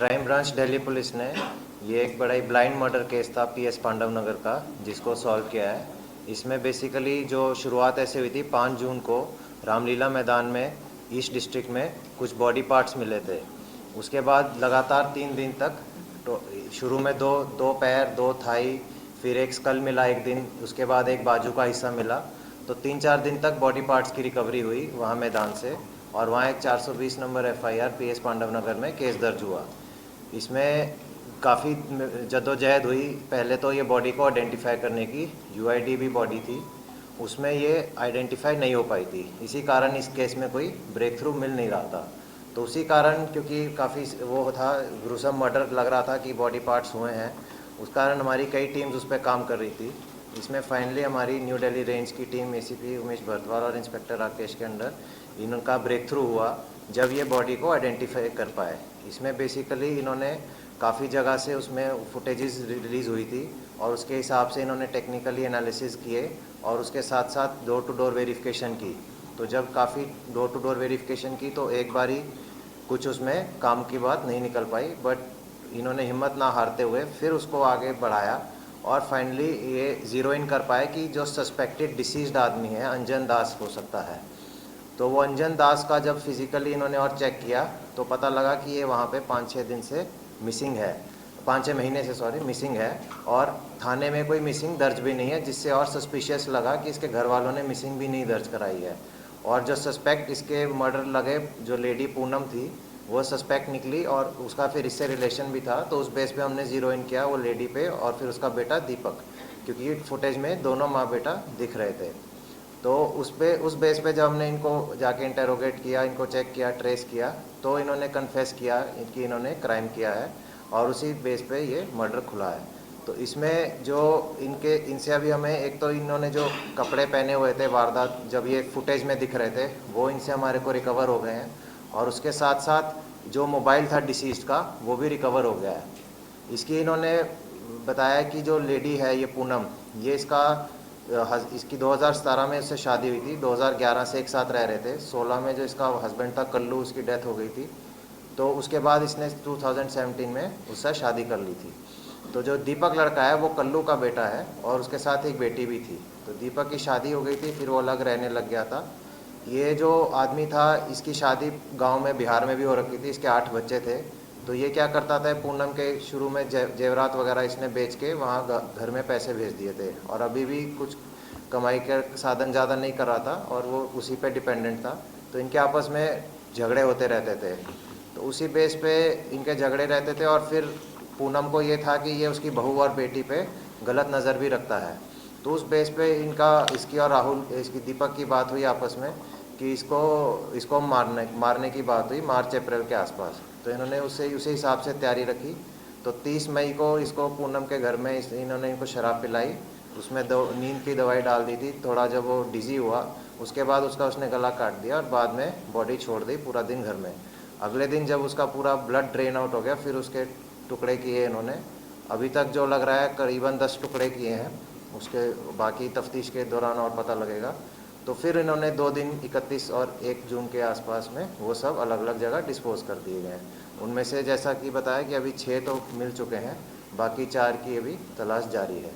Crime branch Delhi police ने ये एक बड़ा ही ब्लाइंड मर्डर केस था पीएस पांडव नगर का, जिसको सॉल्व किया है। इसमें बेसिकली जो शुरुआत ऐसे हुई थी, 5 जून को रामलीला मैदान में ईस्ट डिस्ट्रिक्ट में कुछ बॉडी पार्ट्स मिले थे। उसके बाद लगातार 3 दिन तक शुरू में दो पैर, 2 थाई, फिर एक स्कल मिला एक दिन, उसके बाद एक बाजू का हिस्सा मिला। तो 3-4 दिन तक बॉडी पार्ट्स की रिकवरी हुई वहाँ मैदान से, और वहाँ एक 420 नंबर एफआईआर पीएस पांडव नगर में केस दर्ज हुआ। इसमें काफ़ी जद्दोजहद हुई। पहले तो ये बॉडी को आइडेंटिफाई करने की, यूआईडी भी बॉडी थी, उसमें ये आइडेंटिफाई नहीं हो पाई थी। इसी कारण इस केस में कोई ब्रेक थ्रू मिल नहीं रहा था। तो उसी कारण, क्योंकि काफ़ी वो था, ग्रुसम मर्डर लग रहा था कि बॉडी पार्ट्स हुए हैं, उस कारण हमारी कई टीम्स उस पर काम कर रही थी। इसमें फाइनली हमारी न्यू दिल्ली रेंज की टीम एसीपी उमेश भरद्वाज और इंस्पेक्टर राकेश के अंडर इनका ब्रेक थ्रू हुआ जब ये बॉडी को आइडेंटिफाई कर पाए। इसमें बेसिकली इन्होंने काफ़ी जगह से उसमें फुटेजेस रिलीज़ हुई थी, और उसके हिसाब से इन्होंने टेक्निकली एनालिसिस किए और उसके साथ साथ डोर टू डोर वेरिफिकेशन की। तो जब काफ़ी डोर टू डोर वेरिफिकेशन की तो एक बारी कुछ उसमें काम की बात नहीं निकल पाई, बट इन्होंने हिम्मत ना हारते हुए फिर उसको आगे बढ़ाया, और फाइनली ये ज़ीरो इन कर पाए कि जो सस्पेक्टेड डिसीज्ड आदमी है अंजन दास हो सकता है। तो वो अंजन दास का जब फिज़िकली इन्होंने और चेक किया तो पता लगा कि ये वहाँ पे 5-6 दिन से मिसिंग है, 5-6 महीने से मिसिंग है, और थाने में कोई मिसिंग दर्ज भी नहीं है, जिससे और सस्पिशियस लगा कि इसके घर वालों ने मिसिंग भी नहीं दर्ज कराई है। और जो सस्पेक्ट इसके मर्डर लगे, जो लेडी पूनम थी, वो सस्पेक्ट निकली, और उसका फिर इससे रिलेशन भी था। तो उस बेस पे हमने ज़ीरो इन किया वो लेडी पे और फिर उसका बेटा दीपक, क्योंकि फुटेज में दोनों माँ बेटा दिख रहे थे। तो उस बेस पे जब हमने इनको जाके इंटेरोगेट किया, इनको चेक किया, ट्रेस किया, तो इन्होंने कन्फेस किया कि इन्होंने क्राइम किया है, और उसी बेस पे ये मर्डर खुला है। तो इसमें जो इनसे अभी हमें, एक तो इन्होंने जो कपड़े पहने हुए थे वारदात जब ये फुटेज में दिख रहे थे, वो इनसे हमारे को रिकवर हो गए हैं, और उसके साथ साथ जो मोबाइल था डिसीज़्ड का वो भी रिकवर हो गया है। इसकी इन्होंने बताया कि जो लेडी है ये पूनम, ये इसकी 2017 में उससे शादी हुई थी, 2011 से एक साथ रह रहे थे। 16 में जो इसका हस्बैंड था कल्लू, उसकी डेथ हो गई थी, तो उसके बाद इसने 2017 में उससे शादी कर ली थी। तो जो दीपक लड़का है वो कल्लू का बेटा है, और उसके साथ एक बेटी भी थी। तो दीपक की शादी हो गई थी, फिर वो अलग रहने लग गया था। ये जो आदमी था, इसकी शादी गांव में बिहार में भी हो रखी थी, इसके 8 बच्चे थे। तो ये क्या करता था, पूनम के शुरू में जेवरात वगैरह इसने बेच के वहाँ घर में पैसे भेज दिए थे, और अभी भी कुछ कमाई के साधन ज़्यादा नहीं कर रहा था, और वो उसी पे डिपेंडेंट था। तो इनके आपस में झगड़े होते रहते थे। तो उसी बेस पे इनके झगड़े रहते थे, और फिर पूनम को ये था कि ये उसकी बहू और बेटी पे गलत नज़र भी रखता है। तो उस बेस पे इसकी और इसकी दीपक की बात हुई आपस में कि इसको मारने की बात हुई, मार्च अप्रैल के आसपास। तो इन्होंने उसी हिसाब से तैयारी रखी। तो 30 मई को इसको पूनम के घर में इन्होंने इनको शराब पिलाई, उसमें नींद की दवाई डाल दी थी। थोड़ा जब वो डिजी हुआ, उसके बाद उसने गला काट दिया, और बाद में बॉडी छोड़ दी पूरा दिन घर में। अगले दिन जब उसका पूरा ब्लड ड्रेन आउट हो गया, फिर उसके टुकड़े किए इन्होंने। अभी तक जो लग रहा है करीबन 10 टुकड़े किए हैं, उसके बाकी तफ्तीश के दौरान और पता लगेगा। तो फिर इन्होंने 2 दिन 31 और 1 जून के आसपास में वो सब अलग अलग जगह डिस्पोज कर दिए गए हैं। उनमें से जैसा कि बताया कि अभी 6 तो मिल चुके हैं, बाकी 4 की अभी तलाश जारी है।